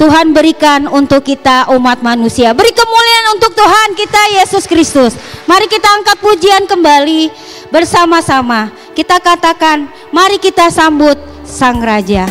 Tuhan berikan untuk kita umat manusia. Beri kemuliaan untuk Tuhan kita Yesus Kristus. Mari kita angkat pujian kembali bersama-sama. Kita katakan, mari kita sambut Sang Raja.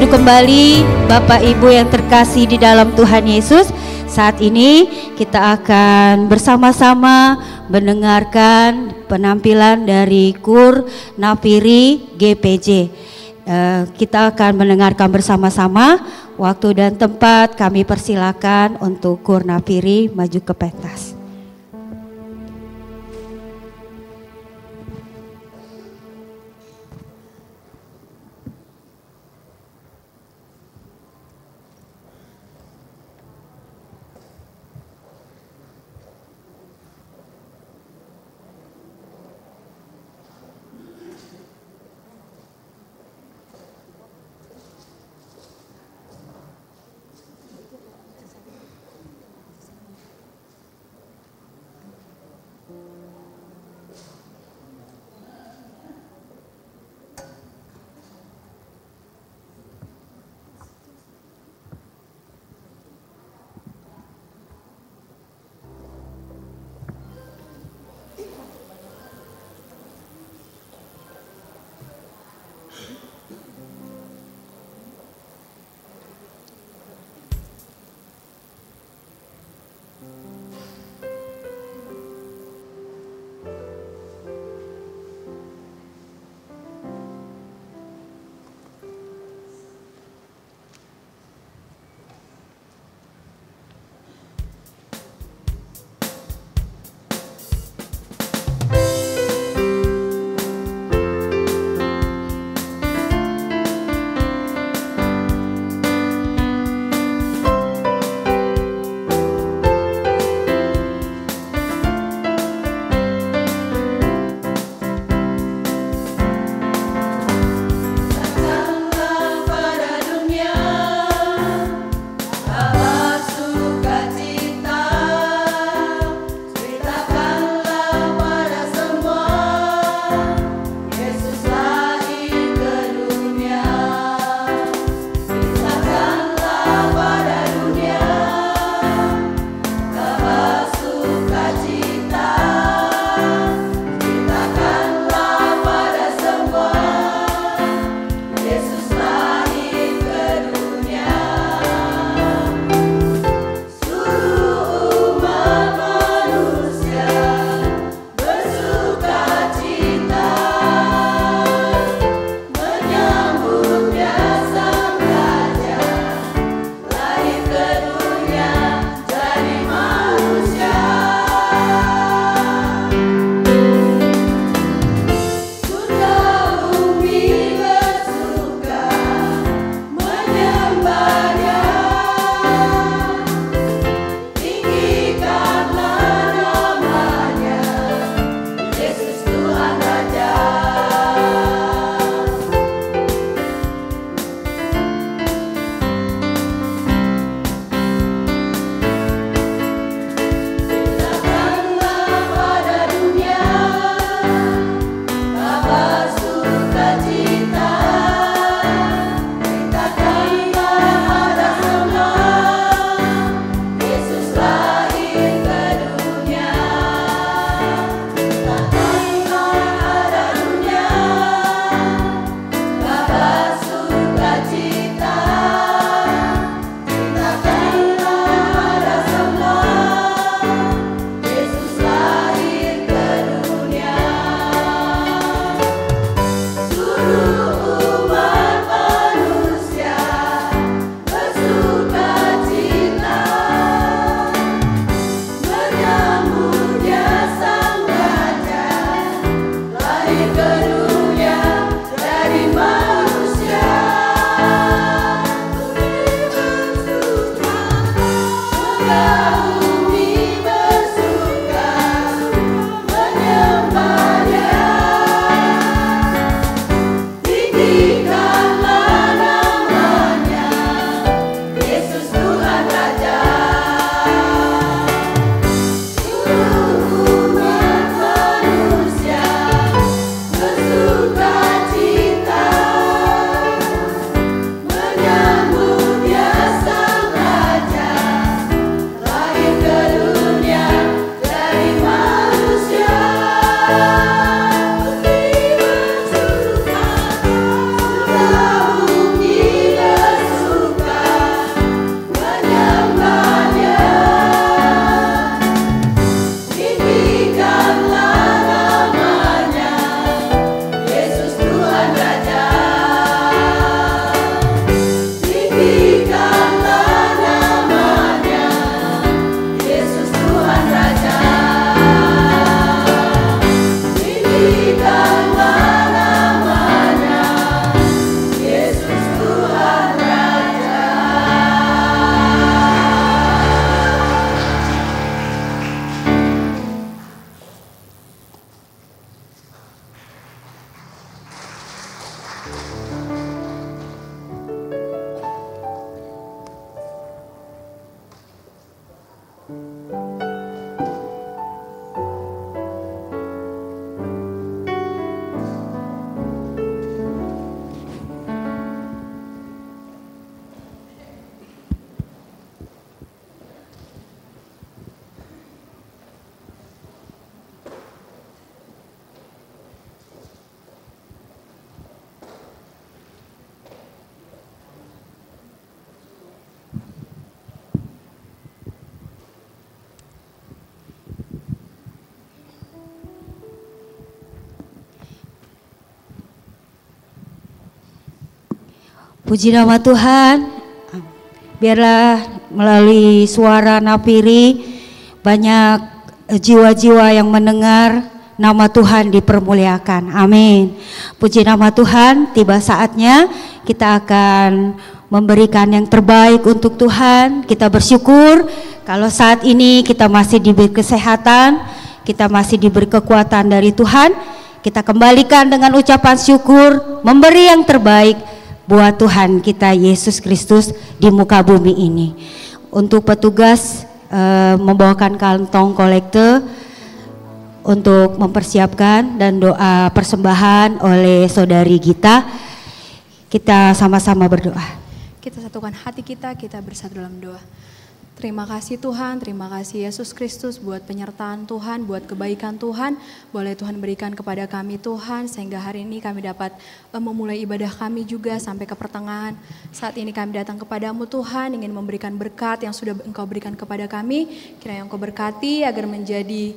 Kembali Bapak Ibu yang terkasih di dalam Tuhan Yesus, saat ini kita akan bersama-sama mendengarkan penampilan dari KUR Nafiri GPJ. Kita akan mendengarkan bersama-sama. Waktu dan tempat kami persilakan untuk KUR Nafiri maju ke pentas. Puji nama Tuhan, biarlah melalui suara napiri banyak jiwa-jiwa yang mendengar nama Tuhan dipermuliakan. Amin. Puji nama Tuhan, tiba saatnya kita akan memberikan yang terbaik untuk Tuhan. Kita bersyukur kalau saat ini kita masih diberi kesehatan, kita masih diberi kekuatan dari Tuhan. Kita kembalikan dengan ucapan syukur, memberi yang terbaik buat Tuhan kita Yesus Kristus di muka bumi ini. Untuk petugas membawakan kantong kolekte untuk mempersiapkan dan doa persembahan oleh saudari Gita. Kita sama-sama berdoa. Kita satukan hati kita bersatu dalam doa. Terima kasih Tuhan, terima kasih Yesus Kristus buat penyertaan Tuhan, buat kebaikan Tuhan. Boleh Tuhan berikan kepada kami Tuhan, sehingga hari ini kami dapat memulai ibadah kami juga sampai ke pertengahan. Saat ini kami datang kepadamu Tuhan, ingin memberikan berkat yang sudah Engkau berikan kepada kami. Kiranya Engkau berkati agar menjadi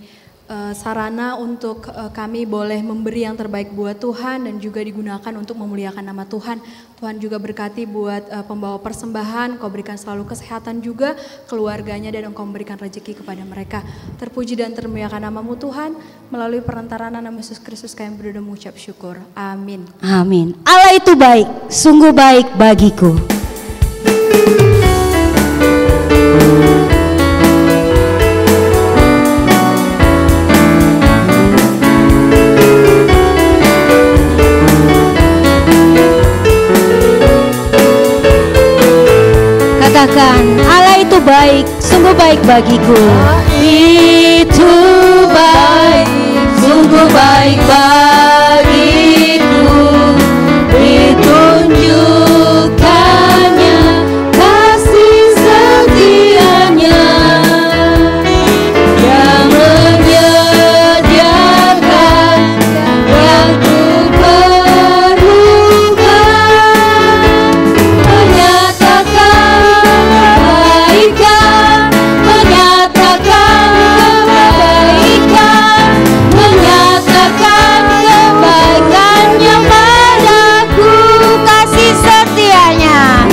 sarana untuk kami boleh memberi yang terbaik buat Tuhan dan juga digunakan untuk memuliakan nama Tuhan. Tuhan juga berkati buat pembawa persembahan, Engkau berikan selalu kesehatan juga keluarganya dan Engkau memberikan rezeki kepada mereka. Terpuji dan termuliakan nama-Mu Tuhan, melalui perantaraan nama Yesus Kristus kami berdoa mengucap syukur. Amin. Amin. Allah itu baik, sungguh baik bagiku. Katakan, Allah itu baik, sungguh baik bagiku. Itu baik, sungguh baik bagiku. Ditunjukkannya kasih setianya yang menyediakan yang ku perlukan, menyatakan kebaikan, menyatakan kebaikannya padaku, kasih setianya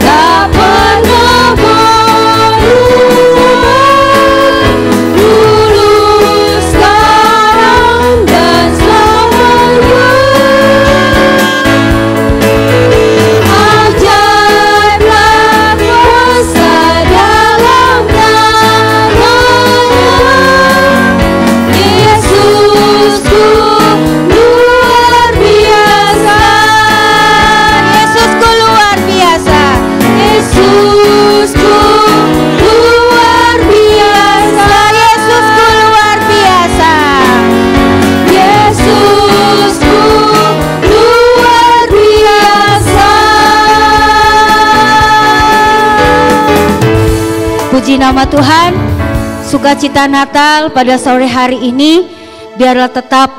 tak pernah berubah, dulu sekarang dan selamanya. Ajaiblah kuasa dalam namanya, Yesusku luar biasa, Yesusku luar biasa, Yesusku luar biasa, Yesusku luar biasa, Yesusku luar biasa. Puji nama Tuhan. Sukacita Natal pada sore hari ini biarlah tetap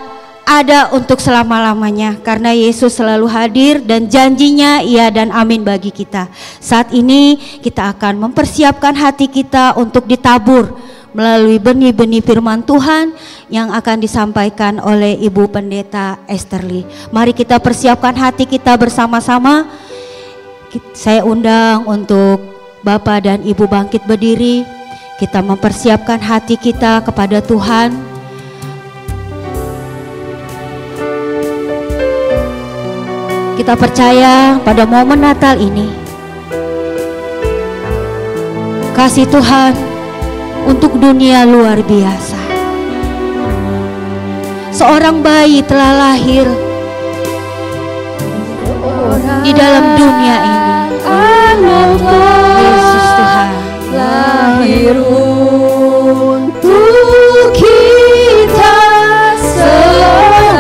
ada untuk selama-lamanya, karena Yesus selalu hadir dan janjinya iya dan amin bagi kita. Saat ini kita akan mempersiapkan hati kita untuk ditabur melalui benih-benih firman Tuhan yang akan disampaikan oleh Ibu Pendeta Esterly. Mari kita persiapkan hati kita bersama-sama. Saya undang untuk Bapak dan Ibu bangkit berdiri. kita mempersiapkan hati kita kepada Tuhan. Kita percaya pada momen Natal ini, kasih Tuhan untuk dunia luar biasa. Seorang bayi telah lahir di dalam dunia ini. Yesus Tuhan lahir untuk kita, seorang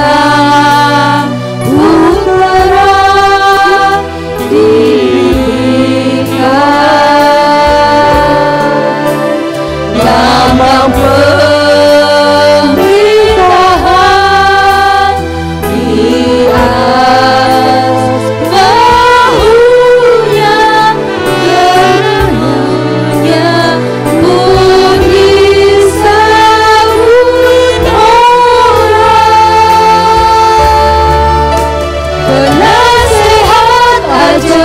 putra diberikan, lambang pemerintahan di atas bahunya, dengannya pun disambut orang. Penasehat ajaib,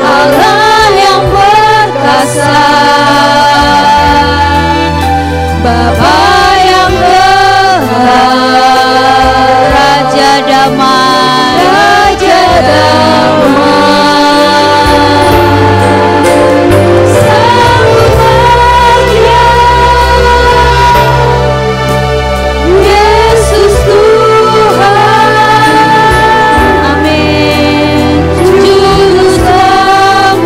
Allah yang perkasa, Bapa yang benar, Raja damai, Raja damai. Sambutlah Dia, Yesus Tuhan. Amin. Juru selamat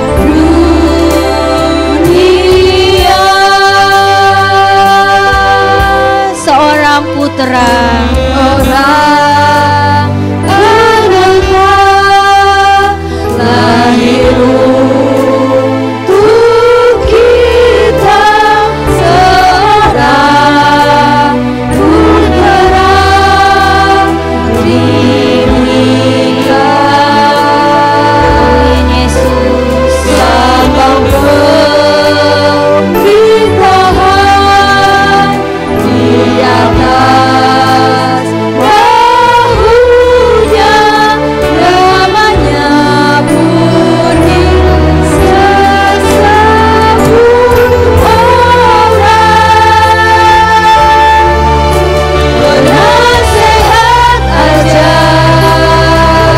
dunia. seorang putra, Orang anaknya lahir untuk kita, seorang putra diberikan. Yesus, Lambang pemerintahan di atas bahunya, namanya pun disambut orang. Penasehat ajaib,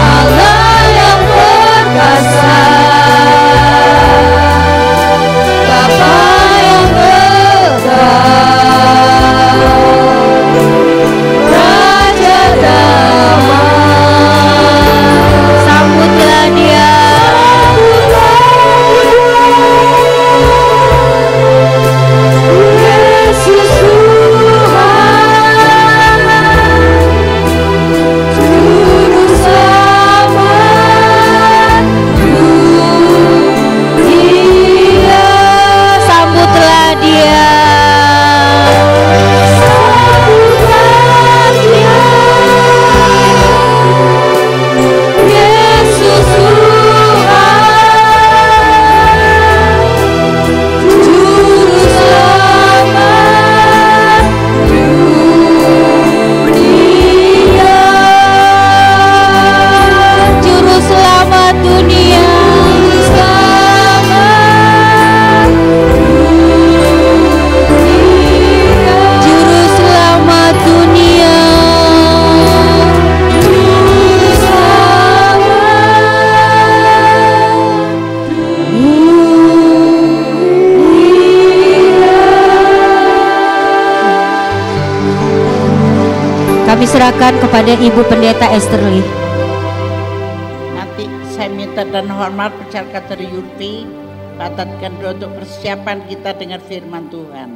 Allah yang perkasa, Bapa yang benar, Raja damai. sambutlah Dia. Yesus Tuhan, Juru Selamat dunia. Sambutlah Dia. Sambutlah Dia, Yesus Tuhan, Juru Selamat dunia. Juru selamat dunia. Juru selamat dunia. Kami serahkan kepada Ibu Pendeta Esterly. Nanti saya minta dan hormat percayakan dari Yurpi, padatkan doa untuk persiapan kita dengan firman Tuhan.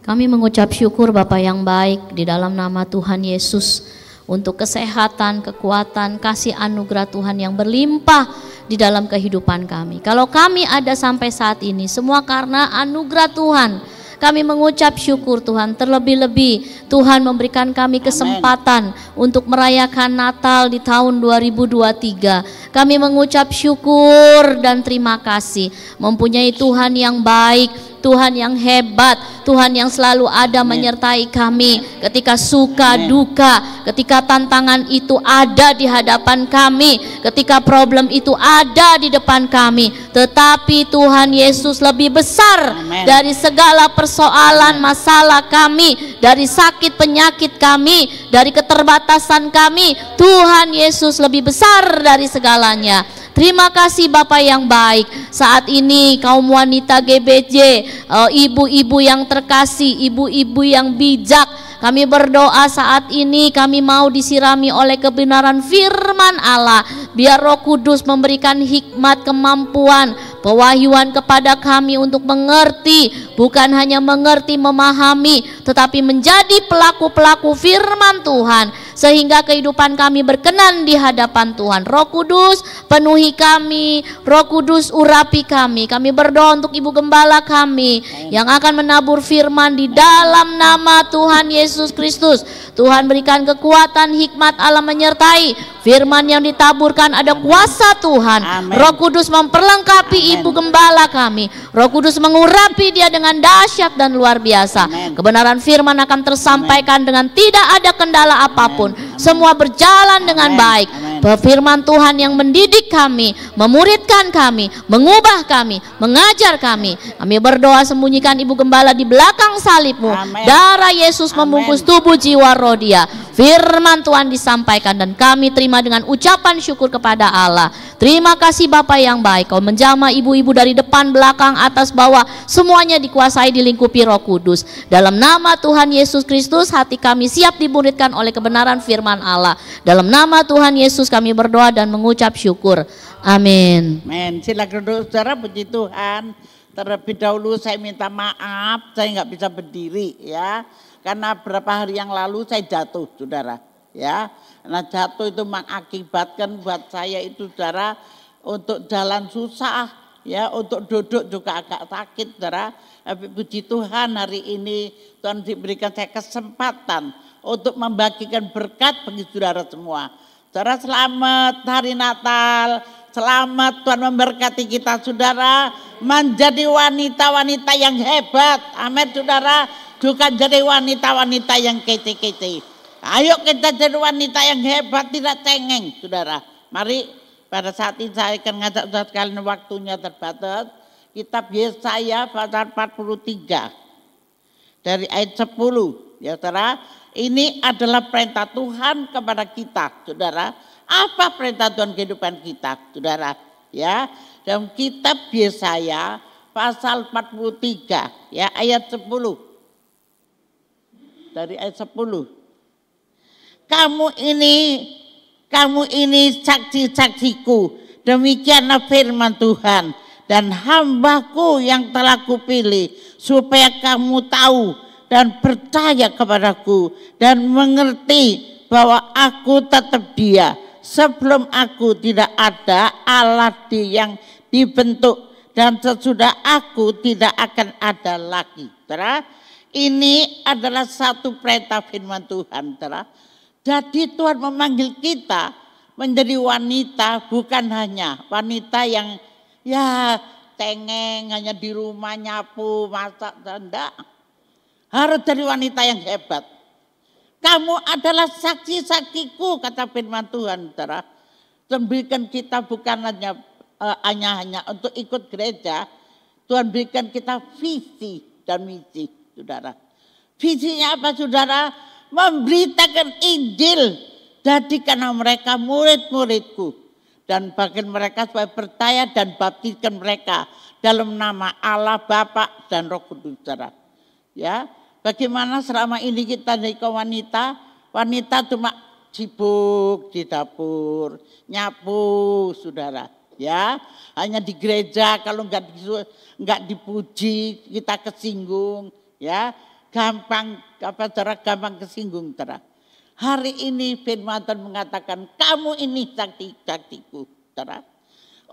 Kami mengucap syukur Bapa yang baik di dalam nama Tuhan Yesus untuk kesehatan, kekuatan, kasih anugerah Tuhan yang berlimpah di dalam kehidupan kami. Kalau kami ada sampai saat ini semua karena anugerah Tuhan. Kami mengucap syukur Tuhan, terlebih-lebih Tuhan memberikan kami kesempatan untuk merayakan Natal di tahun 2023. Kami mengucap syukur dan terima kasih mempunyai Tuhan yang baik, Tuhan yang hebat, Tuhan yang selalu ada menyertai kami ketika suka duka, ketika tantangan itu ada di hadapan kami, ketika problem itu ada di depan kami. Tetapi Tuhan Yesus lebih besar dari segala persoalan masalah kami, dari sakit penyakit kami, dari keterbatasan kami. Tuhan Yesus lebih besar dari segalanya. Terima kasih Bapak yang baik. Saat ini kaum wanita GBJ, ibu-ibu yang terkasih, ibu-ibu yang bijak, kami berdoa saat ini kami mau disirami oleh kebenaran firman Allah. Biar Roh Kudus memberikan hikmat, kemampuan, pewahyuan kepada kami untuk mengerti, bukan hanya mengerti, memahami, tetapi menjadi pelaku-pelaku firman Tuhan, sehingga kehidupan kami berkenan di hadapan Tuhan. Roh Kudus penuhi kami, Roh Kudus urapi kami. Kami berdoa untuk Ibu Gembala kami yang akan menabur firman di dalam nama Tuhan Yesus Kristus. Tuhan berikan kekuatan, hikmat Allah menyertai. Firman yang ditaburkan ada kuasa Tuhan. Amen. Roh Kudus memperlengkapi Ibu Gembala kami. Roh Kudus mengurapi dia dengan dahsyat dan luar biasa. Amen. Kebenaran firman akan tersampaikan dengan tidak ada kendala apapun. Semua berjalan dengan baik. Firman Tuhan yang mendidik kami, memuridkan kami, mengubah kami, mengajar kami. Kami berdoa sembunyikan Ibu Gembala di belakang salib-Mu. Darah Yesus membungkus tubuh, jiwa, roh dia. Firman Tuhan disampaikan dan kami terima dengan ucapan syukur kepada Allah. Terima kasih Bapak yang baik. Kau menjamah ibu-ibu dari depan, belakang, atas, bawah, semuanya dikuasai, dilingkupi Roh Kudus. Dalam nama Tuhan Yesus Kristus, hati kami siap dimuridkan oleh kebenaran firman Allah. Dalam nama Tuhan Yesus kami berdoa dan mengucap syukur. Amin. Amin. Silakan saudara, puji Tuhan. Terlebih dahulu saya minta maaf, saya nggak bisa berdiri ya. Karena beberapa hari yang lalu saya jatuh, saudara. Ya, nah jatuh itu mengakibatkan buat saya itu, saudara, untuk jalan susah, ya, untuk duduk juga agak sakit, saudara. Tapi puji Tuhan hari ini Tuhan diberikan saya kesempatan untuk membagikan berkat bagi saudara semua. Saudara, selamat hari Natal, selamat Tuhan memberkati kita, saudara, menjadi wanita-wanita yang hebat. Amin, saudara. Juga jadi wanita-wanita yang kece-kece. Ayo kita jadi wanita yang hebat, tidak cengeng, saudara. Mari pada saat ini saya akan ngajak saudara sekalian, waktunya terbatas. Kitab Yesaya pasal 43 dari ayat 10, ya saudara. Ini adalah perintah Tuhan kepada kita, saudara. Apa perintah Tuhan kehidupan kita, saudara? Ya, dalam kitab Yesaya pasal 43, ya ayat 10. Dari ayat 10. Kamu ini saksi-saksiku, demikianlah firman Tuhan, dan hambaku yang telah kupilih, supaya kamu tahu dan percaya kepadaku, dan mengerti bahwa aku tetap Dia. Sebelum aku tidak ada Allah yang dibentuk, dan sesudah aku tidak akan ada lagi. Saudara, ini adalah satu perintah firman Tuhan, saudara. Jadi Tuhan memanggil kita menjadi wanita, bukan hanya wanita yang ya cengeng, hanya di rumah nyapu, masak, enggak. Harus jadi wanita yang hebat. Kamu adalah saksi-saksiku, kata firman Tuhan, saudara. Tuhan berikan kita bukan hanya untuk ikut gereja. Tuhan berikan kita visi dan misi, saudara. Visinya apa, saudara? Memberitakan Injil. Jadikanlah mereka murid-muridku. Dan bagi mereka supaya percaya dan baptiskan mereka dalam nama Allah Bapa dan Roh Kudus, saudara. Ya, bagaimana selama ini kita jadi wanita? Wanita cuma sibuk di dapur, nyapu, saudara. Ya, hanya di gereja kalau enggak dipuji kita kesinggung, ya. Gampang gampang kesinggung, saudara. Hari ini firman Tuhan mengatakan kamu ini saksi-saksiku, saudara.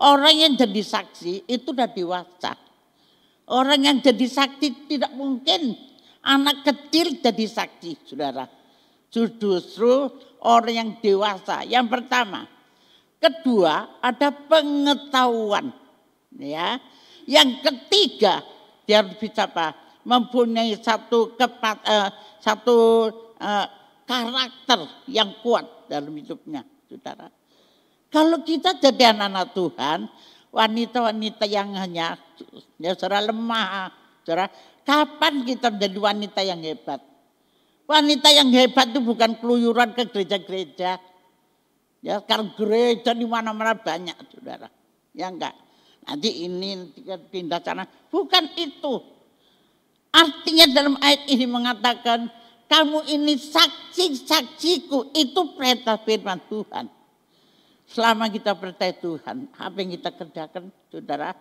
Orang yang jadi saksi itu sudah dewasa. Orang yang jadi saksi tidak mungkin anak kecil jadi saksi, saudara. Justru orang yang dewasa. Yang pertama. Kedua, ada pengetahuan. Ya. Yang ketiga, dia bisa apa? mempunyai satu karakter yang kuat dalam hidupnya, saudara. Kalau kita jadi anak-anak Tuhan, wanita-wanita yang hanya saudara lemah, saudara, kapan kita menjadi wanita yang hebat? Wanita yang hebat itu bukan keluyuran ke gereja-gereja. Ya, sekarang gereja di mana-mana banyak, saudara. Ya enggak. Nanti ini pindah sana. Bukan itu. Artinya dalam ayat ini mengatakan, kamu ini saksi-saksiku. Itu perintah firman Tuhan. Selama kita percaya Tuhan, apa yang kita kerjakan, saudara?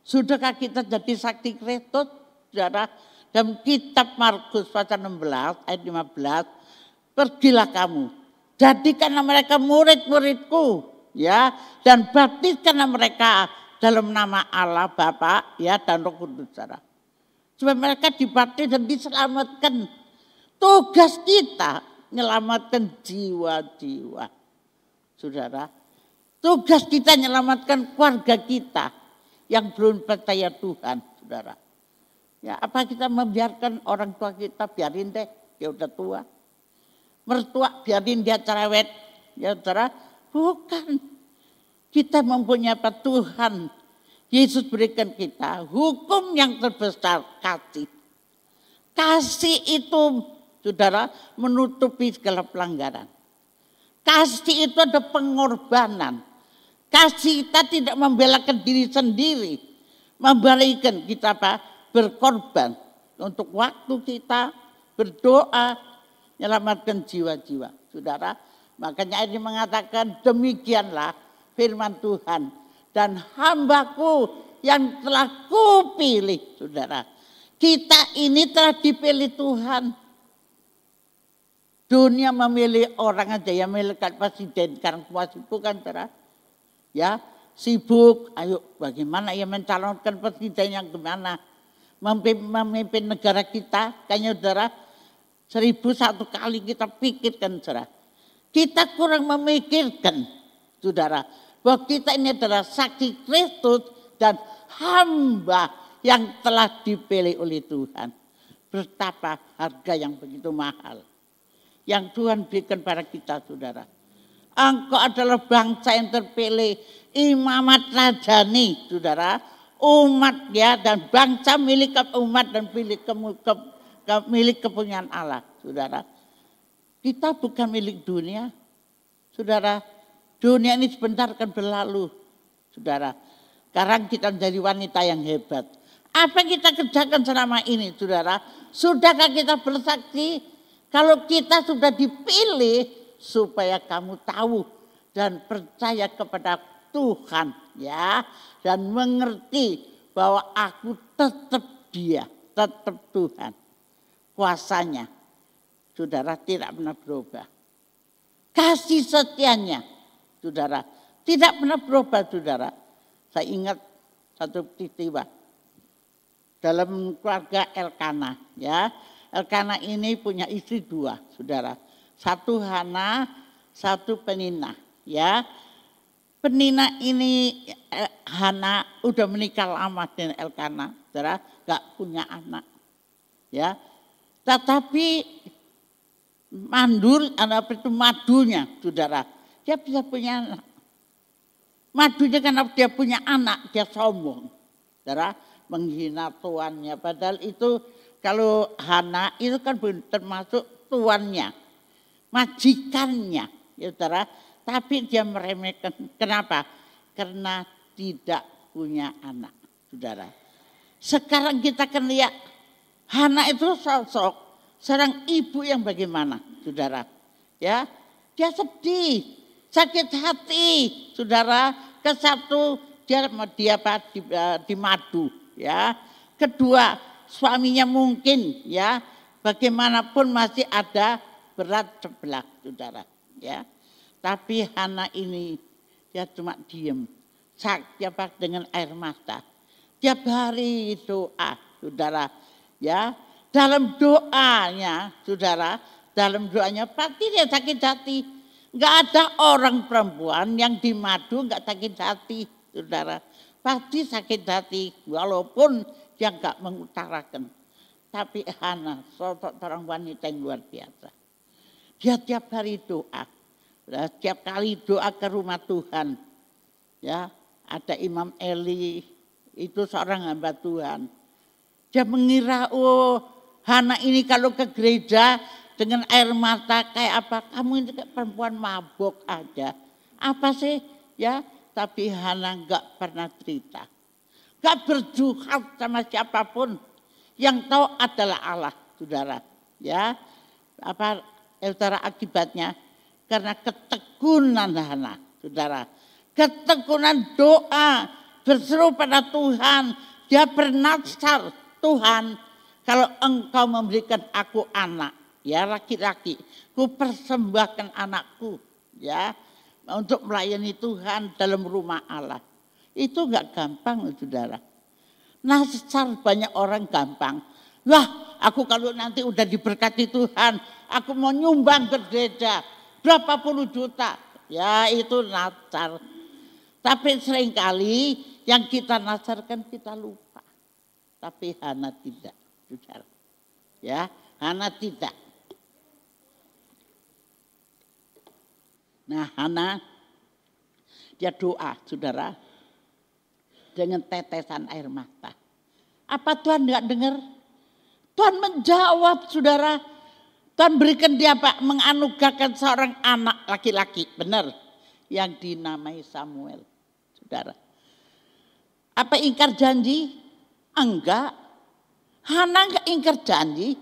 Sudahkah kita jadi saksi Kristus, saudara? Dalam kitab Markus pasal 16 ayat 15, pergilah kamu, jadikanlah mereka murid-muridku, ya, dan baptiskanlah mereka dalam nama Allah Bapa, ya, dan Roh Kudus, saudara. Supaya mereka dibaptis dan diselamatkan. Tugas kita menyelamatkan jiwa-jiwa, saudara. Tugas kita menyelamatkan keluarga kita yang belum percaya Tuhan, saudara. Ya, apa kita membiarkan orang tua kita, biarin deh, dia udah tua. Mertua biarin dia cerewet, ya saudara. Bukan. Kita mempunyai apa? Tuhan. Yesus berikan kita hukum yang terbesar, kasih. Kasih itu, saudara, menutupi segala pelanggaran. Kasih itu ada pengorbanan. Kasih kita tidak membelakan diri sendiri. Membalikan kita apa? Berkorban untuk waktu kita berdoa menyelamatkan jiwa-jiwa, saudara. Makanya ini mengatakan demikianlah firman Tuhan, dan hambaku yang telah kupilih, saudara. Kita ini telah dipilih Tuhan. Dunia memilih orang aja yang memilihkan presiden sekarang puas itu kan, saudara. Ya, sibuk, ayo bagaimana ya mencalonkan presiden yang gimana? Memimpin negara kita, kayaknya saudara, 1001 kali kita pikirkan, saudara. Kita kurang memikirkan, saudara, bahwa kita ini adalah saksi Kristus dan hamba yang telah dipilih oleh Tuhan. Betapa harga yang begitu mahal yang Tuhan berikan pada kita, saudara. Engkau adalah bangsa yang terpilih, imamat rajani, saudara. Umat, ya, dan bangsa milik umat dan milik kepunyaan Allah, saudara. Kita bukan milik dunia, saudara. Dunia ini sebentar akan berlalu, saudara. Sekarang kita menjadi wanita yang hebat. Apa yang kita kerjakan selama ini, saudara? Sudahkah kita bersaksi? Kalau kita sudah dipilih supaya kamu tahu dan percaya kepada Tuhan, ya, dan mengerti bahwa aku tetap dia, tetap Tuhan. Kuasanya, saudara, tidak pernah berubah. Kasih setianya, saudara, tidak pernah berubah, saudara. Saya ingat satu peristiwa dalam keluarga Elkana, ya. Elkana ini punya istri 2, saudara. Satu Hana, satu Penina, ya. Penina ini Hana udah menikah lama dengan Elkana, saudara, gak punya anak, ya. Tetapi mandul, anak itu madunya, saudara, dia bisa punya anak. Madunya karena dia punya anak, dia sombong, saudara, menghina tuannya. Padahal itu kalau Hana itu kan termasuk tuannya, majikannya, ya saudara. Tapi dia meremehkan. Kenapa? Karena tidak punya anak, saudara. Sekarang kita akan lihat Hana itu sosok seorang ibu yang bagaimana, saudara. Ya, dia sedih, sakit hati, saudara. Kesatu dia di madu, ya. Kedua, suaminya mungkin, ya, bagaimanapun masih ada berat sebelah, saudara, ya. Tapi Hana ini dia cuma diem, siapa dengan air mata. Tiap hari doa, saudara, ya. Dalam doanya, saudara, dalam doanya pasti dia sakit hati. Enggak ada orang perempuan yang di madu enggak sakit hati, saudara. Pasti sakit hati, walaupun dia enggak mengutarakan. Tapi Hana, sosok seorang wanita yang luar biasa. Dia tiap hari doa. Setiap kali doa ke rumah Tuhan. Ya, ada Imam Eli, itu seorang hamba Tuhan. Dia mengira, oh Hana ini kalau ke gereja dengan air mata kayak apa? Kamu ini kayak perempuan mabuk aja. Apa sih? Ya, tapi Hana enggak pernah cerita. Enggak berjuhat sama siapapun. Yang tahu adalah Allah, saudara. Ya, saudara akibatnya karena ketekunan Hana, saudara. Ketekunan doa berseru pada Tuhan. Dia bernazar, Tuhan, kalau Engkau memberikan aku anak, ya laki-laki, ku persembahkan anakku, ya, untuk melayani Tuhan dalam rumah Allah. Itu enggak gampang, saudara. Nazar banyak orang gampang. Wah, aku kalau nanti udah diberkati Tuhan, aku mau nyumbang ke gereja berapa puluh juta. Ya itu nazar. Tapi seringkali yang kita nazarkan kita lupa. Tapi Hana tidak, saudara. Ya, Hana tidak. Nah, Hana dia doa, saudara, dengan tetesan air mata. Apa Tuhan enggak dengar? Tuhan menjawab, saudara. Tuhan berikan dia apa? Menganugerahkan seorang anak laki-laki, benar, yang dinamai Samuel, saudara. Apa ingkar janji? Enggak. Hana enggak ingkar janji.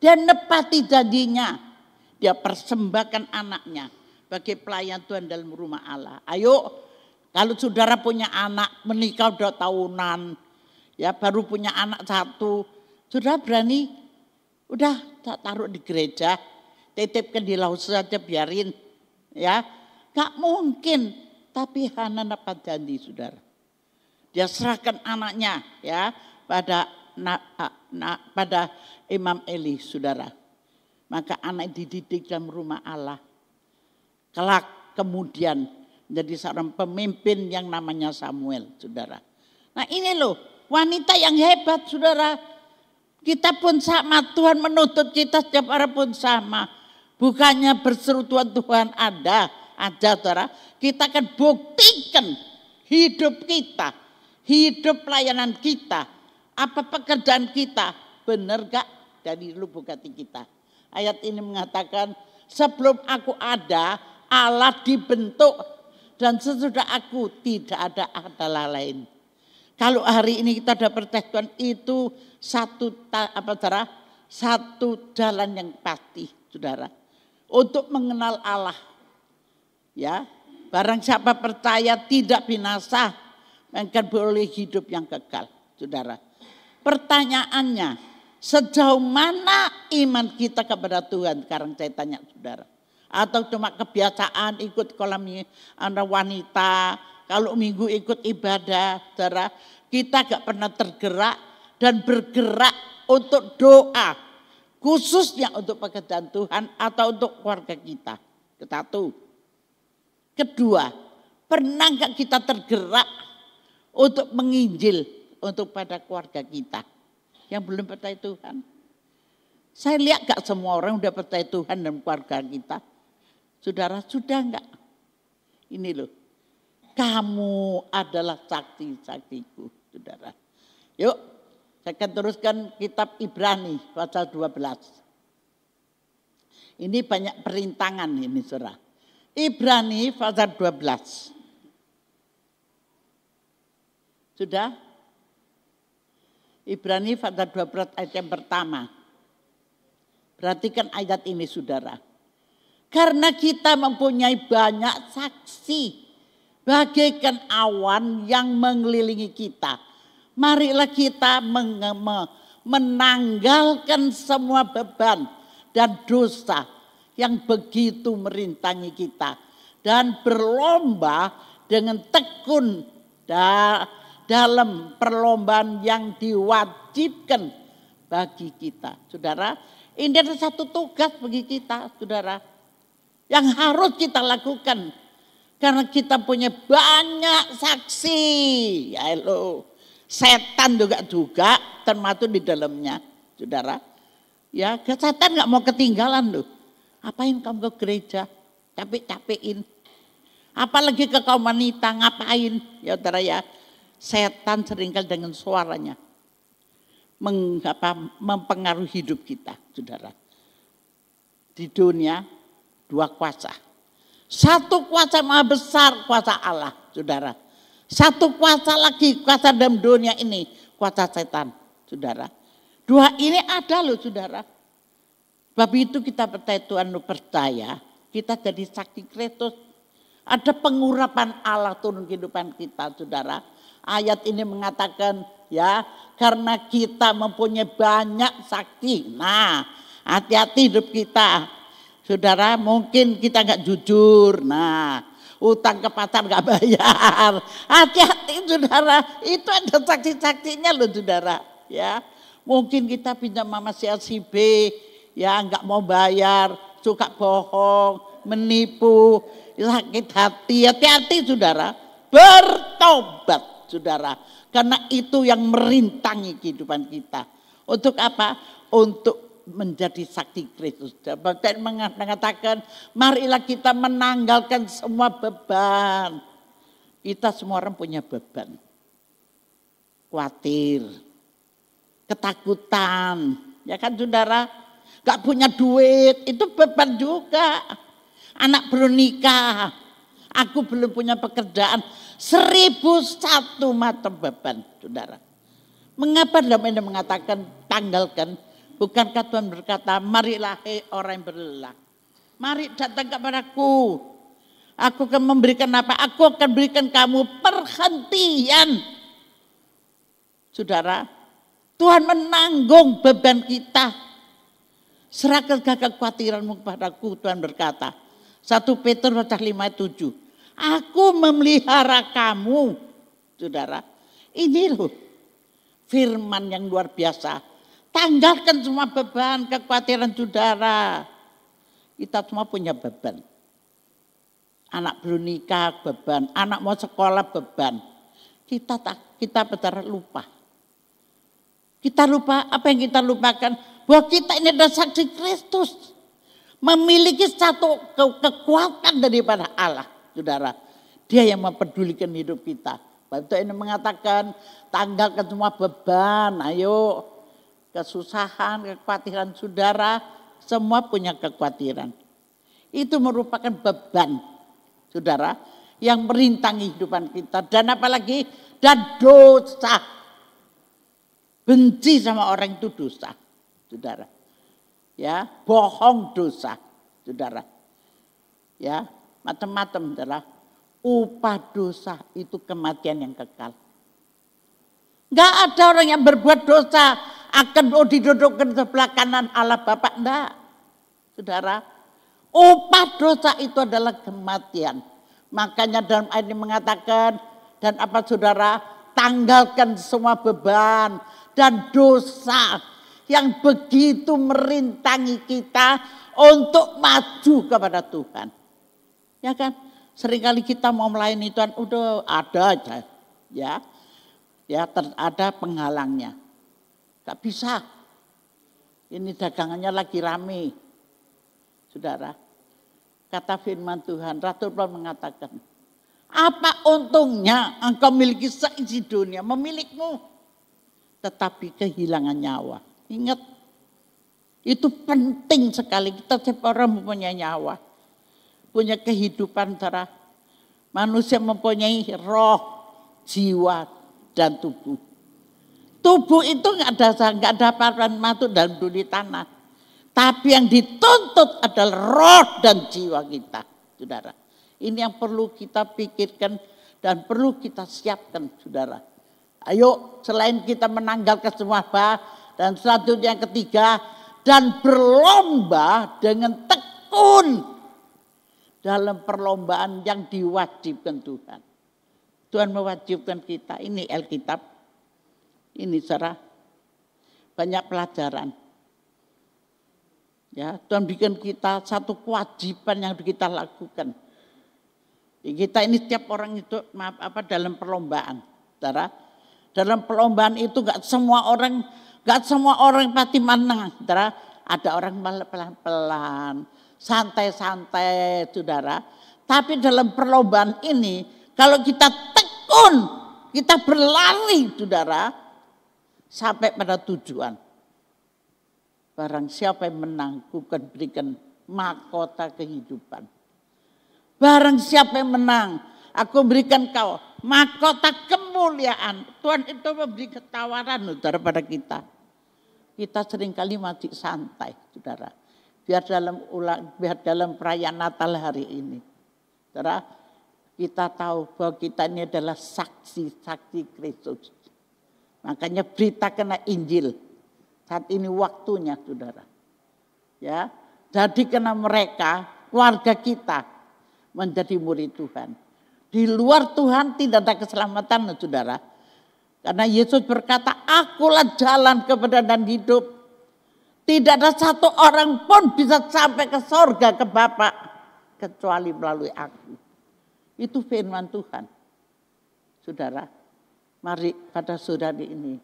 Dia nepati janjinya. Dia persembahkan anaknya bagi pelayan Tuhan dalam rumah Allah. Ayo, kalau saudara punya anak, menikah udah tahunan, ya baru punya anak satu, saudara berani, udah taruh di gereja, titipkan di laut saja biarin, ya, gak mungkin. Tapi Hana dapat janji, saudara. Dia serahkan anaknya, ya, pada Imam Eli, saudara. Maka anak dididik dalam rumah Allah. Kelak kemudian menjadi seorang pemimpin yang namanya Samuel, saudara. Nah ini loh, wanita yang hebat, saudara. Kita pun sama, Tuhan menuntut kita setiap orang pun sama. Bukannya berseru Tuhan, Tuhan ada, saudara. Kita akan buktikan hidup kita, hidup pelayanan kita, apa pekerjaan kita, benar gak dari lubuk hati kita. Ayat ini mengatakan, sebelum aku ada, Allah dibentuk, dan sesudah aku tidak ada adalah lain. Kalau hari ini kita ada percayaan itu satu jalan yang pasti, saudara, untuk mengenal Allah. Ya, barang siapa percaya tidak binasa, akan beroleh hidup yang kekal, saudara. Pertanyaannya, sejauh mana iman kita kepada Tuhan? Sekarang saya tanya, saudara. Atau cuma kebiasaan ikut kolam anak wanita, kalau minggu ikut ibadah, saudara, kita gak pernah tergerak dan bergerak untuk doa, khususnya untuk pekerjaan Tuhan atau untuk keluarga kita. Satu. Kedua, pernah gak kita tergerak untuk menginjil untuk pada keluarga kita yang belum percaya Tuhan? Saya lihat gak semua orang udah percaya Tuhan dan keluarga kita. Saudara, sudah enggak? Ini loh, kamu adalah saksi-saksiku, saudara. Yuk, saya akan teruskan kitab Ibrani pasal 12. Ini banyak perintangan ini, saudara. Ibrani pasal 12. Sudah? Ibrani pasal 12 ayat yang pertama. Perhatikan ayat ini, saudara. Karena kita mempunyai banyak saksi, bagaikan awan yang mengelilingi kita. Marilah kita menanggalkan semua beban dan dosa yang begitu merintangi kita. Dan berlomba dengan tekun dalam perlombaan yang diwajibkan bagi kita. Saudara, ini adalah satu tugas bagi kita, saudara. Yang harus kita lakukan. Karena kita punya banyak saksi. Ya lo, setan juga termasuk di dalamnya. saudara. Ya, setan nggak mau ketinggalan loh. Apain kamu ke gereja? Capek-capekin. Apalagi ke kaum wanita, ngapain? Ya saudara ya, setan seringkali dengan suaranya mempengaruhi hidup kita, saudara. Di dunia dua kuasa. Satu kuasa maha besar, kuasa Allah, saudara. Satu kuasa lagi, kuasa dalam dunia ini, kuasa setan, saudara. Dua ini ada loh, saudara. Sebab itu kita percaya Tuhan, percaya kita jadi saksi Kristus. Ada pengurapan Allah turun kehidupan kita, saudara. Ayat ini mengatakan, ya, karena kita mempunyai banyak saksi. Nah, hati-hati hidup kita, saudara. Mungkin kita nggak jujur. Nah, utang ke pasar nggak bayar. Hati-hati, saudara. Itu ada saksi-saksinya loh, saudara. Ya, mungkin kita pinjam sama si B, ya nggak mau bayar, suka bohong, menipu, sakit hati. Hati-hati, saudara. Bertobat, saudara. Karena itu yang merintangi kehidupan kita. Untuk apa? Untuk menjadi saksi Kristus. Dan mengatakan, marilah kita menanggalkan semua beban. Kita semua orang punya beban. Khawatir, ketakutan, ya kan saudara? Gak punya duit, itu beban juga. Anak belum nikah, aku belum punya pekerjaan. 1001 macam beban, saudara. Mengapa dalam ini mengatakan tanggalkan? Bukankah Tuhan berkata, marilah hai orang yang berlelah, mari datang kepadaku. Aku akan memberikan apa? Aku akan berikan kamu perhentian. Saudara, Tuhan menanggung beban kita. Serahkan kekhawatiranmu kepadaku, Tuhan berkata. 1 Petrus 5:7. Aku memelihara kamu, saudara. Ini loh firman yang luar biasa. Tanggalkan semua beban, kekhawatiran saudara. Kita semua punya beban. Anak belum nikah beban, anak mau sekolah beban. Kita benar lupa. Kita lupa, apa yang kita lupakan? Bahwa kita ini adalah saksi Kristus. Memiliki satu kekuatan daripada Allah, saudara. Dia yang mempedulikan hidup kita. Waktu ini mengatakan, tanggalkan semua beban, ayo. Kesusahan, kekhawatiran saudara, semua punya kekhawatiran. Itu merupakan beban, saudara, yang merintangi kehidupan kita. Dan apalagi, dan dosa. Benci sama orang itu dosa, saudara. Ya, bohong dosa, saudara. Ya, macam-macam, saudara. Upah dosa itu kematian yang kekal. Enggak ada orang yang berbuat dosa akan didudukkan sebelah kanan Allah Bapa, enggak. Saudara, upah dosa itu adalah kematian. Makanya dalam ayat ini mengatakan, dan apa saudara, tanggalkan semua beban dan dosa yang begitu merintangi kita untuk maju kepada Tuhan. Ya kan? Seringkali kita mau melayani Tuhan, udah ada aja. Ya, ada penghalangnya. Gak bisa. Ini dagangannya lagi rame. Saudara, kata firman Tuhan, Rasul Paulus mengatakan, apa untungnya engkau memiliki seisi dunia, memilikmu, tetapi kehilangan nyawa. Ingat, itu penting sekali. Kita setiap orang mempunyai nyawa, punya kehidupan, saudara. Manusia mempunyai roh, jiwa, dan tubuh. Tubuh itu nggak ada apa-apa masuk dalam dunia tanah. Tapi yang dituntut adalah roh dan jiwa kita, saudara. Ini yang perlu kita pikirkan dan perlu kita siapkan, saudara. Ayo, selain kita menanggalkan semua dan selanjutnya yang ketiga, dan berlomba dengan tekun dalam perlombaan yang diwajibkan Tuhan. Tuhan mewajibkan kita, ini Alkitab, ini saudara, banyak pelajaran. Ya, Tuhan bikin kita satu kewajiban yang kita lakukan. Kita ini setiap orang itu dalam perlombaan, saudara. Dalam perlombaan itu gak semua orang Gak semua orang pasti menang, saudara. Ada orang pelan-pelan, santai-santai, saudara. Tapi dalam perlombaan ini, kalau kita tekun, kita berlari, saudara, sampai pada tujuan. Barang siapa yang menang, ku akan berikan mahkota kehidupan. Barang siapa yang menang, aku berikan kau mahkota kemuliaan. Tuhan itu memberi ketawaran, saudara, pada kita. Kita seringkali masih santai, saudara. Biar dalam perayaan Natal hari ini, saudara, kita tahu bahwa kita ini adalah saksi-saksi Kristus. Makanya beritakanlah Injil. Saat ini waktunya, saudara. Ya, jadikanlah mereka, warga kita, menjadi murid Tuhan. Di luar Tuhan tidak ada keselamatan, saudara. Karena Yesus berkata, akulah jalan, kebenaran dan hidup. Tidak ada satu orang pun bisa sampai ke sorga, ke Bapa, kecuali melalui aku. Itu firman Tuhan. Saudara, mari pada saudara ini,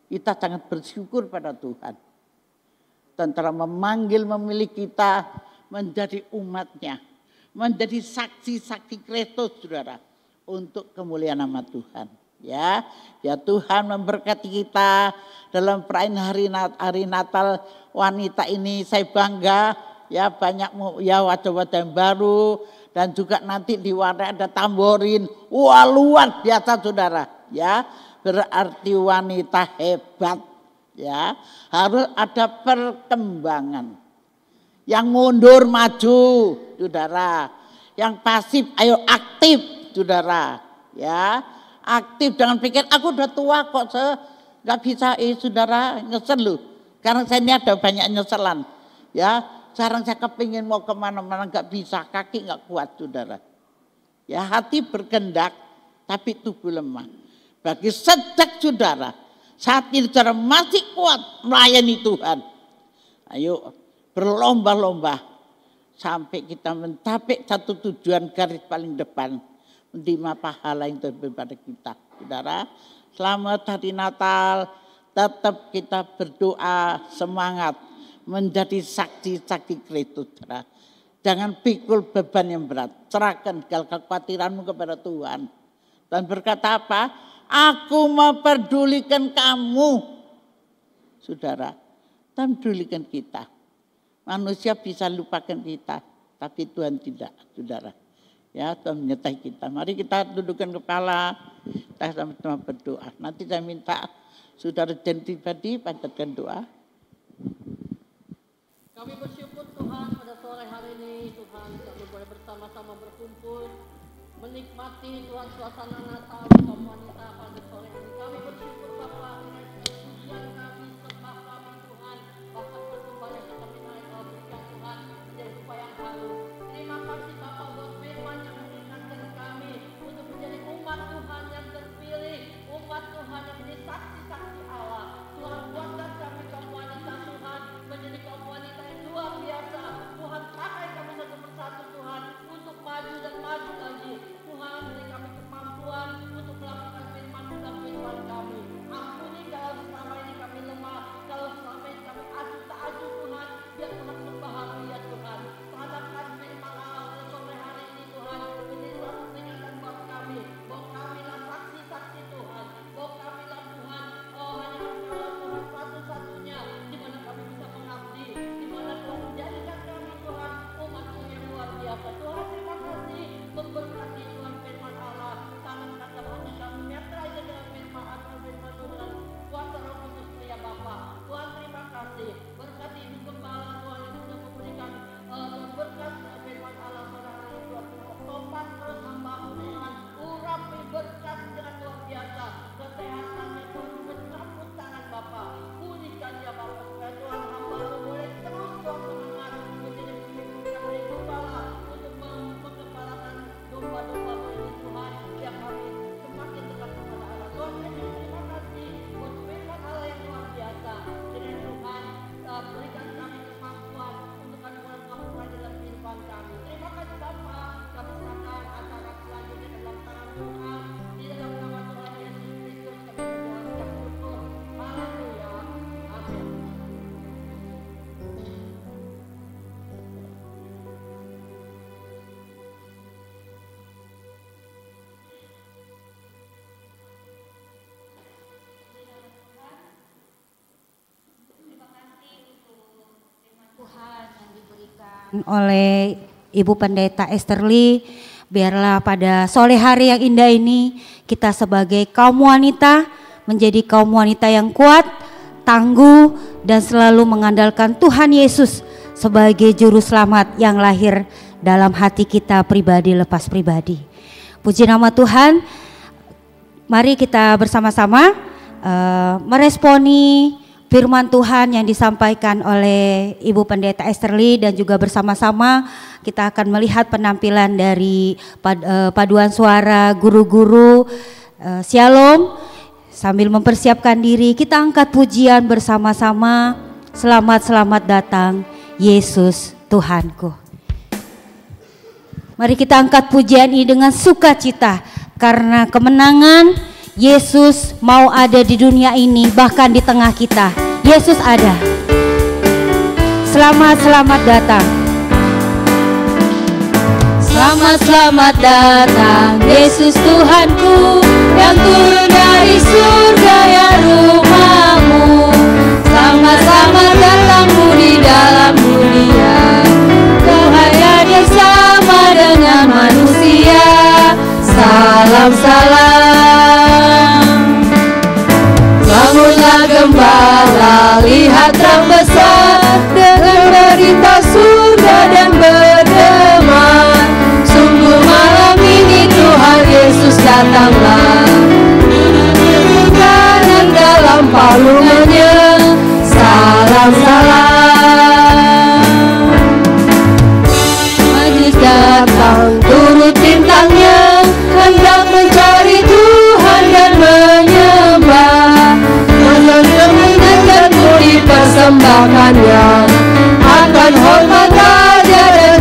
kita sangat bersyukur pada Tuhan. Dan telah memanggil, memilih kita menjadi umatnya. Menjadi saksi-saksi Kristus, saudara. Untuk kemuliaan nama Tuhan. Ya, ya Tuhan memberkati kita dalam perayaan hari Natal wanita ini. Saya bangga, ya banyak ya wajah-wajah yang baru. Dan juga nanti di wadah ada tamborin. Wah, luar biasa, saudara. Ya, berarti wanita hebat. Ya, harus ada perkembangan. Yang mundur maju, saudara. Yang pasif ayo aktif, saudara. Ya, aktif, jangan pikir aku udah tua kok, nggak bisa, saudara, nyesel loh. Karena saya ini ada banyak nyeselan. Ya, sekarang saya kepingin mau kemana-mana nggak bisa, kaki nggak kuat, saudara. Ya, hati berkendak, tapi tubuh lemah. Bagi sejak saudara, saat ini saudara masih kuat melayani Tuhan. Ayo berlomba-lomba sampai kita mencapai satu tujuan garis paling depan. Menerima pahala yang terbaik pada kita. Saudara, selamat hari Natal. Tetap kita berdoa, semangat. Menjadi saksi-saksi Kristus. Saudara. Jangan pikul beban yang berat. Serahkan segala kekhawatiranmu kepada Tuhan. Dan berkata apa? Aku memperdulikan kamu. Saudara, Tuhan pedulikan kita. Manusia bisa lupakan kita. Tapi Tuhan tidak, saudara. Ya, Tuhan menyertai kita. Mari kita dudukkan kepala, kita sama-sama berdoa. Nanti saya minta saudara dan pribadi panjatkan doa. Kami bersyukur Tuhan pada sore hari ini, Tuhan kami boleh bersama-sama berkumpul, menikmati Tuhan suasana Natal kaum wanita pada sore ini. Kami bersyukur Bapa, pujian kami, sembah kami Tuhan, bahkan berdoa yang kami naik kau berikan Tuhan, menjadi upaya yang halu. Terima kasih Bapa buat firman yang mengingatkan kami untuk menjadi umat Tuhan yang terpilih, umat Tuhan yang menjadi saksi-saksi Allah. Tuhan buatkan kami kaum wanita Tuhan menjadi kaum wanita yang luar biasa. Tuhan pakai kami satu persatu Tuhan untuk maju dan maju lagi. Tuhan beri kami kemampuan untuk melakukan firman dalam kehidupan kami. Ampuni kalau selama ini kami lemah, oleh Ibu Pendeta Esterly. Biarlah pada sore hari yang indah ini kita sebagai kaum wanita menjadi kaum wanita yang kuat, tangguh, dan selalu mengandalkan Tuhan Yesus sebagai juru selamat yang lahir dalam hati kita pribadi lepas pribadi. Puji nama Tuhan. Mari kita bersama-sama meresponi firman Tuhan yang disampaikan oleh Ibu Pendeta Esterly, dan juga bersama-sama kita akan melihat penampilan dari paduan suara guru-guru Shalom. Sambil mempersiapkan diri, kita angkat pujian bersama-sama. Selamat datang Yesus Tuhanku. Mari kita angkat pujian ini dengan sukacita, karena kemenangan Yesus mau ada di dunia ini, bahkan di tengah kita. Yesus ada. Selamat datang. Selamat datang Yesus Tuhanku, yang turun dari surga ya rumahmu. Selamat datangmu di dalam dunia. Tuhan yang sama dengan manusia. Salam. Bangunlah gembala, lihat terang besar, dengan berita surga dan bergema. Sungguh malam ini Tuhan Yesus datanglah, kanan dalam palungannya. Salam. Majlis datang turut bintangnya, hendak mencari Tuhan dan menyembah. Menentukan dipersembahkannya, akan hormat raja dan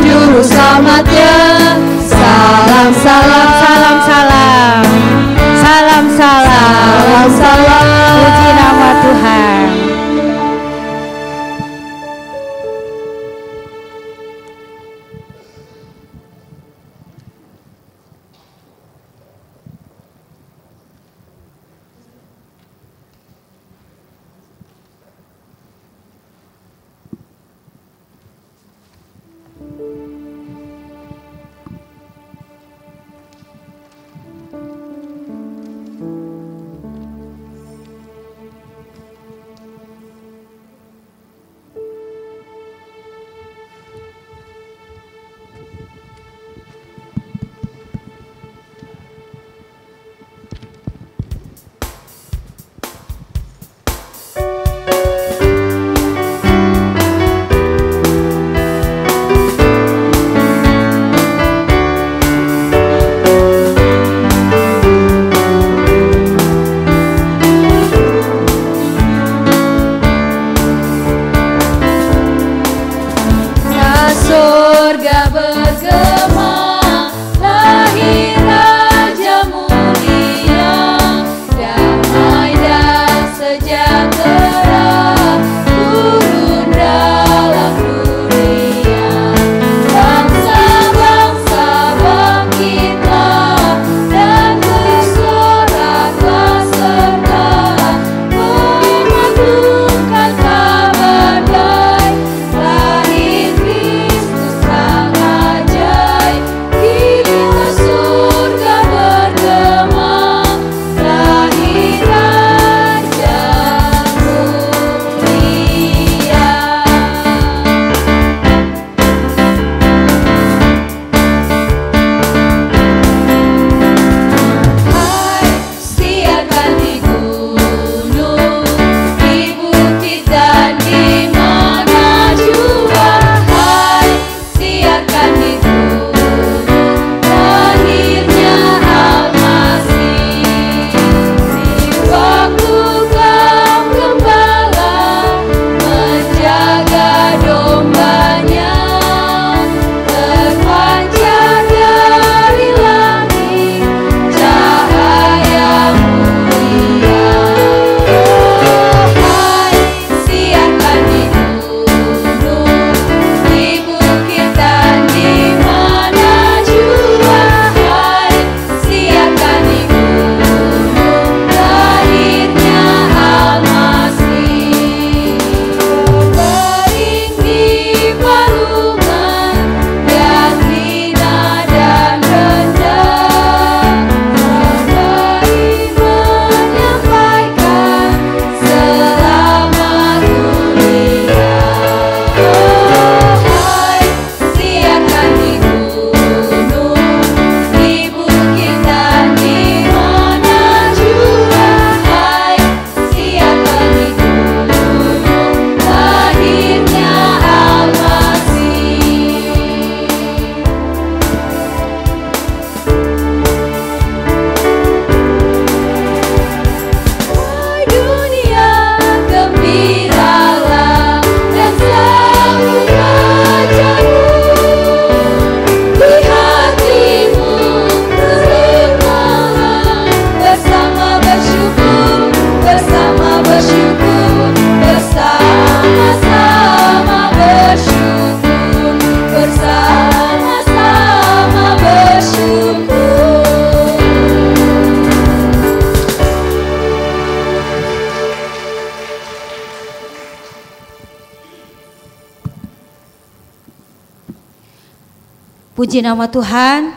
Puji nama Tuhan.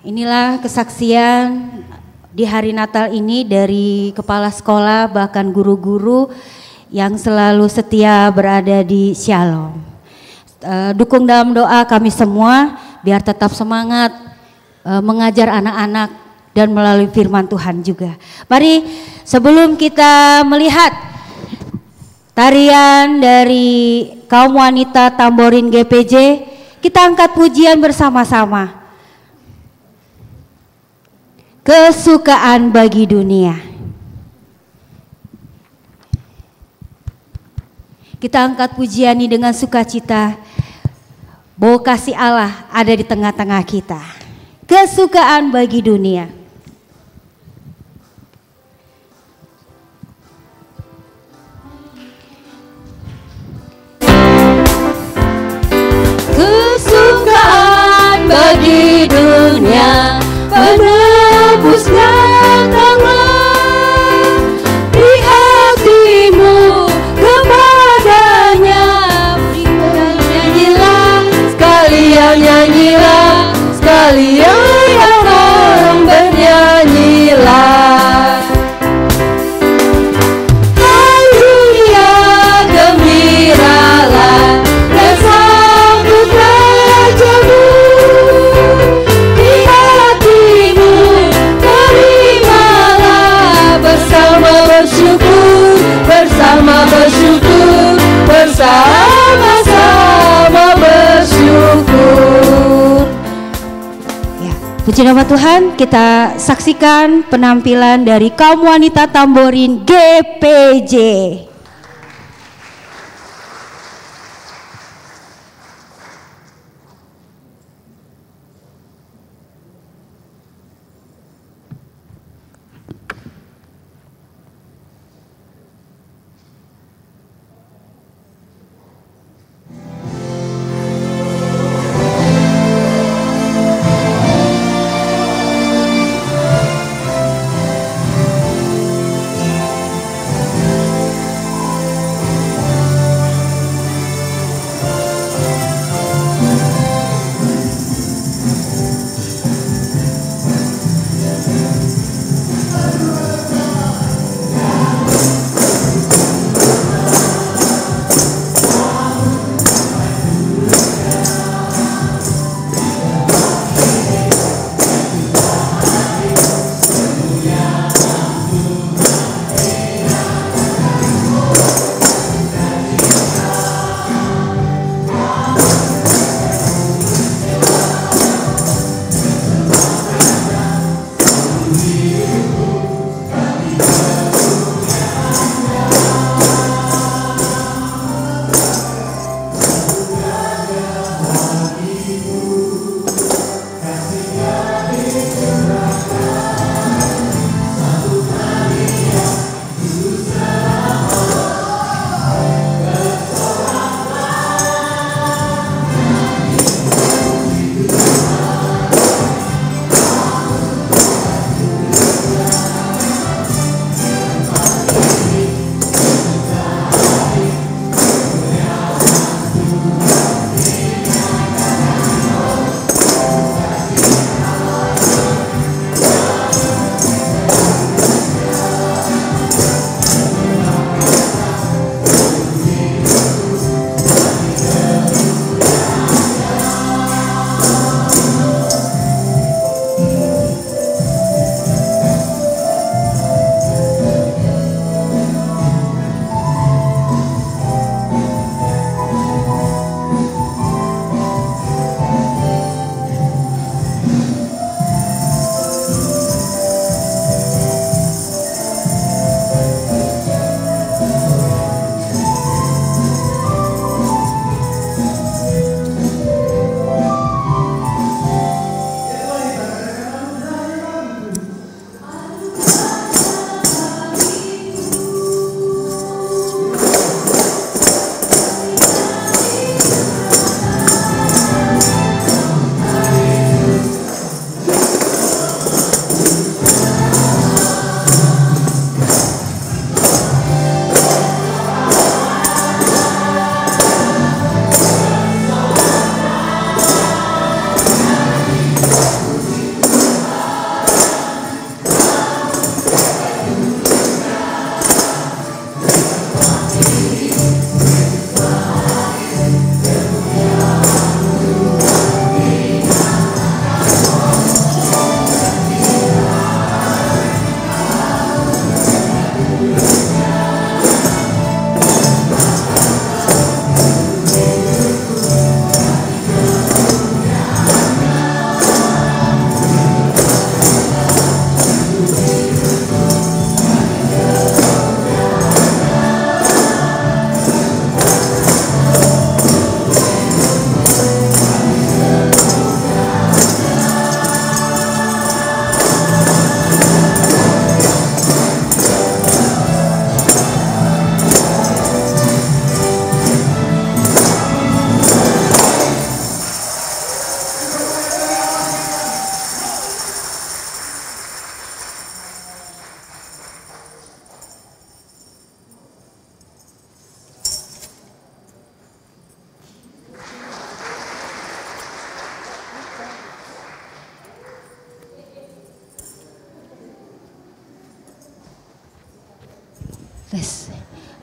Inilah kesaksian di hari Natal ini dari kepala sekolah bahkan guru-guru yang selalu setia berada di Shalom. Dukung dalam doa kami semua biar tetap semangat mengajar anak-anak dan melalui firman Tuhan juga. Mari sebelum kita melihat tarian dari kaum wanita Tamborin GPJ, kita angkat pujian bersama-sama. Kesukaan bagi dunia. Kita angkat pujian ini dengan sukacita. Bahwa kasih Allah ada di tengah-tengah kita. Kesukaan bagi dunia. Bagi dunia penebus datanglah di hatimu kepadanya. Nyanyilah sekalian, nyanyilah sekalian yang orang bernyanyilah. Hai dunia gembiralah dan sambut rajamu. Bersama bersyukur, bersama-sama bersyukur. Ya, puji nama Tuhan, kita saksikan penampilan dari kaum wanita Tamborin GPJ.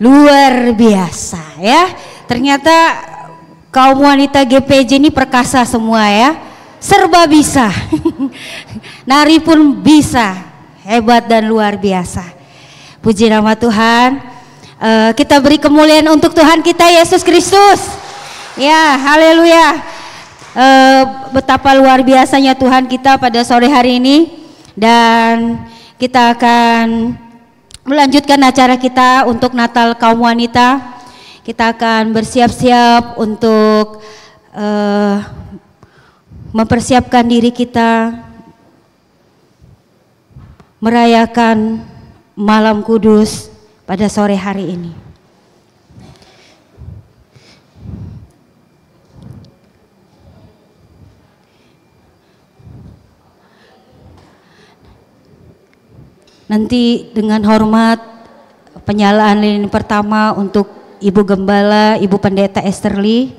Luar biasa ya. Ternyata kaum wanita GPJ ini perkasa semua ya. Serba bisa. Nari pun bisa. Hebat dan luar biasa. Puji nama Tuhan. Kita beri kemuliaan untuk Tuhan kita Yesus Kristus. Ya, haleluya. Betapa luar biasanya Tuhan kita pada sore hari ini. Dan kita akan melanjutkan acara kita untuk Natal kaum wanita. Kita akan bersiap-siap untuk mempersiapkan diri kita merayakan malam kudus pada sore hari ini. Nanti dengan hormat penyalaan lilin pertama untuk Ibu Gembala, Ibu Pendeta Esterly.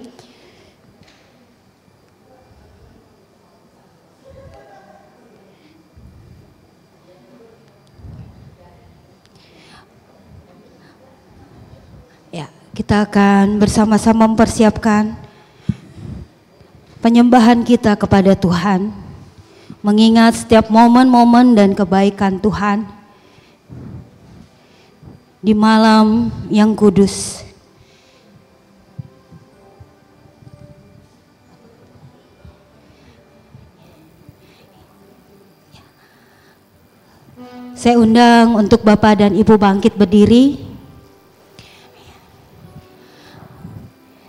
Ya, kita akan bersama-sama mempersiapkan penyembahan kita kepada Tuhan, mengingat setiap momen-momen dan kebaikan Tuhan di malam yang kudus. Saya undang untuk Bapak dan Ibu bangkit berdiri.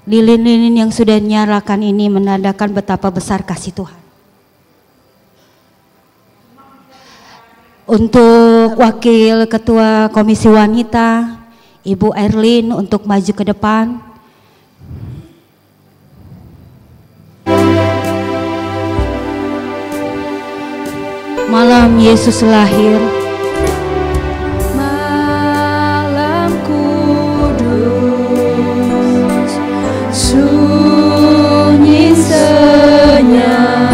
Lilin-lilin yang sudah dinyalakan ini menandakan betapa besar kasih Tuhan. Untuk Wakil Ketua Komisi Wanita, Ibu Erlin untuk maju ke depan. Malam Yesus lahir. Malam kudus, sunyi senyap.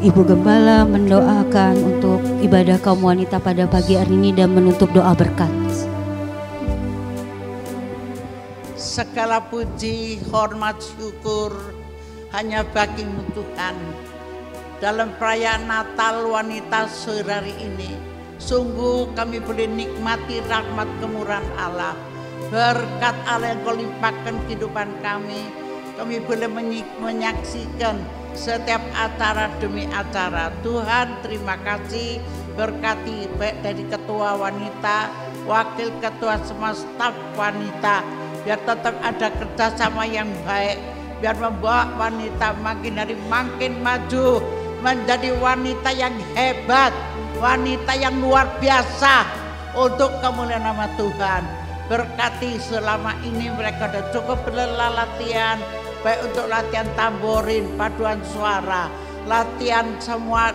Ibu Gembala mendoakan untuk ibadah kaum wanita pada pagi hari ini dan menutup doa berkat. Segala puji, hormat, syukur hanya bagi-Mu Tuhan. Dalam perayaan Natal wanita sore hari ini, sungguh kami boleh nikmati rahmat kemurahan Allah. Berkat Allah yang Kau limpahkan kehidupan kami, kami boleh menyaksikan setiap acara demi acara. Tuhan terima kasih, berkati baik dari ketua wanita, wakil ketua semua staf wanita, biar tetap ada kerjasama yang baik, biar membawa wanita makin hari makin maju, menjadi wanita yang hebat, wanita yang luar biasa untuk kemuliaan nama Tuhan. Berkati selama ini mereka sudah cukup berlelah latihan, baik untuk latihan tamborin, paduan suara, latihan semua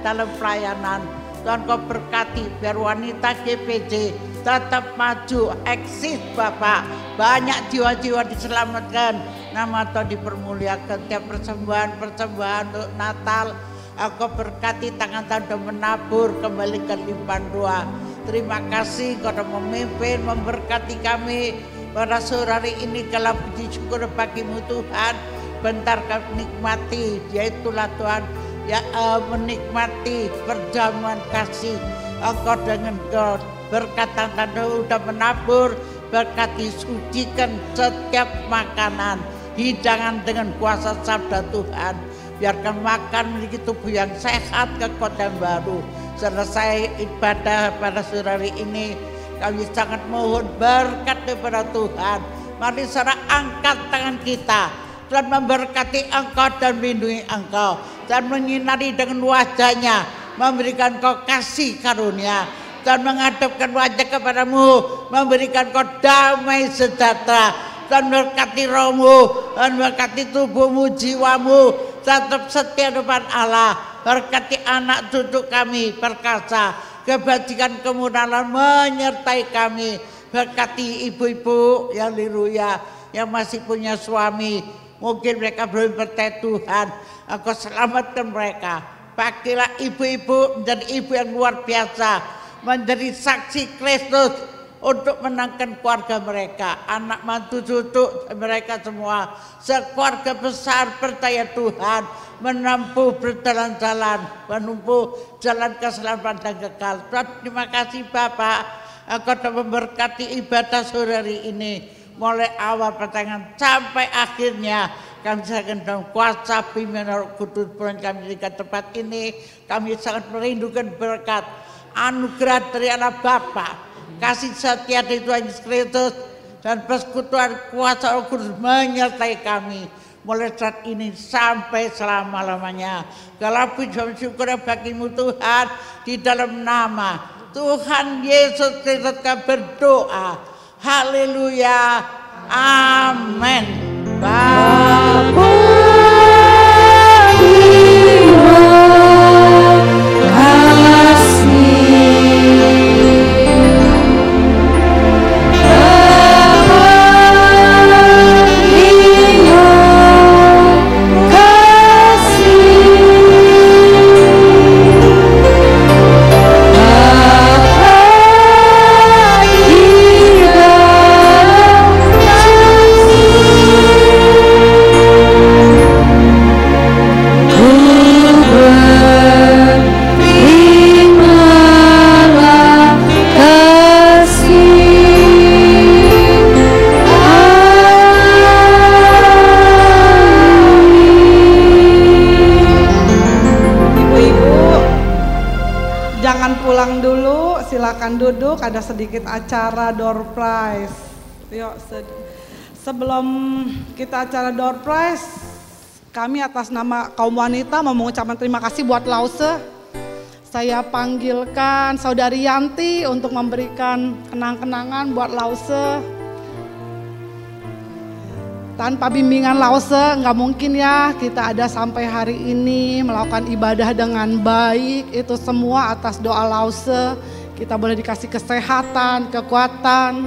dalam pelayanan. Tuhan kau berkati biar wanita GPJ tetap maju, eksis Bapak. Banyak jiwa-jiwa diselamatkan, nama Tuhan dipermuliakan. Tiap persembahan untuk Natal, Engkau berkati tangan-tangan sudah menabur, kembalikan limpahan doa. Terima kasih Kau sudah memimpin, memberkati kami pada sore hari ini. Kalau puji syukur bagimu Tuhan, bentar kami nikmati, yaitulah Tuhan ya menikmati perjamuan kasih Engkau dengan God. Berkata tanda sudah menabur, berkati sucikan setiap makanan, hidangan dengan kuasa sabda Tuhan. Biarkan makan memiliki tubuh yang sehat, kekuatan baru. Selesai ibadah pada sore hari ini, kami sangat mohon berkat daripada Tuhan. Mari saudara angkat tangan kita dan memberkati Engkau dan melindungi Engkau, dan menyinari dengan wajahnya, memberikan Engkau kasih karunia, dan menghadapkan wajah kepadamu, memberikan Engkau damai sejahtera, dan berkati rohmu, dan berkati tubuhmu, jiwamu, tetap setia depan Allah. Berkati anak cucu kami perkasa, kebajikan kemudahan menyertai kami. Berkati ibu-ibu yang haleluya, yang masih punya suami, mungkin mereka belum percaya Tuhan, Engkau selamatkan mereka. Pakailah ibu-ibu menjadi ibu yang luar biasa, menjadi saksi Kristus untuk menangkan keluarga mereka, anak mantu cucu mereka semua, sekeluarga besar percaya Tuhan, menempuh berjalan-jalan, menempuh jalan keselamatan dan kekal. Terima kasih Bapak, Engkau telah memberkati ibadah sore hari ini, mulai awal pertengahan sampai akhirnya. Kami sangat dalam kuasa pimpinan Roh Kudus Tuhan kami di tempat ini. Kami sangat merindukan berkat anugerah dari anak Bapa, kasih setia dari Tuhan Yesus Kristus, dan persekutuan kuasa Roh Kudus menyertai kami mulai saat ini sampai selama-lamanya. Kalau puji dan syukur bagimu Tuhan, di dalam nama Tuhan Yesus Kristus kami berdoa. Haleluya. Amin. Bapa silakan duduk, ada sedikit acara door prize. Yuk, sebelum kita acara door prize, kami atas nama kaum wanita mau mengucapkan terima kasih buat Lause. Saya panggilkan Saudari Yanti untuk memberikan kenang-kenangan buat Lause. Tanpa bimbingan Lause nggak mungkin ya kita ada sampai hari ini melakukan ibadah dengan baik. Itu semua atas doa Lause. Kita boleh dikasih kesehatan, kekuatan.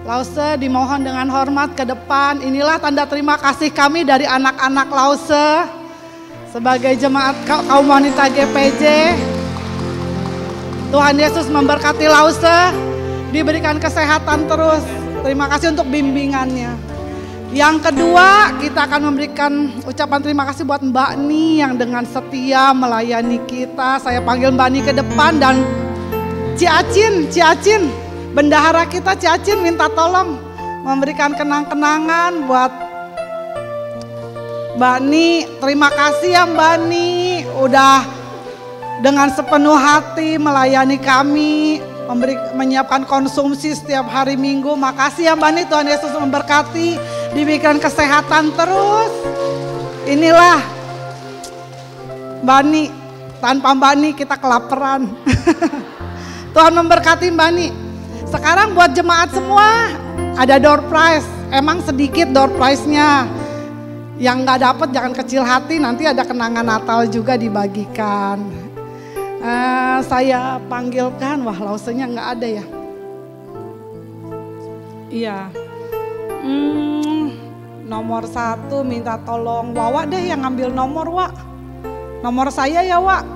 Lause dimohon dengan hormat ke depan. Inilah tanda terima kasih kami dari anak-anak Lause sebagai jemaat kaum wanita GPJ. Tuhan Yesus memberkati Lause, diberikan kesehatan terus. Terima kasih untuk bimbingannya. Yang kedua, kita akan memberikan ucapan terima kasih buat Mbak Ni yang dengan setia melayani kita. Saya panggil Mbak Ni ke depan, dan Ci Acin, bendahara kita Ci Acin minta tolong memberikan kenang-kenangan buat Mbak Ni, terima kasih ya Mbak Ni, udah dengan sepenuh hati melayani kami, menyiapkan konsumsi setiap hari Minggu. Makasih ya Mbak Ni, Tuhan Yesus memberkati, diberikan kesehatan terus. Inilah Mbak Ni, tanpa Mbak Ni kita kelaparan. Tuhan memberkati Mbak Ni. Sekarang buat jemaat semua ada door prize, emang sedikit door prize-nya. Yang nggak dapat jangan kecil hati, nanti ada kenangan Natal juga dibagikan. Saya panggilkan, wah lausenya nggak ada ya. Iya. Nomor 1 minta tolong Wawa deh yang ngambil nomor, Wak. Nomor saya ya, Wak.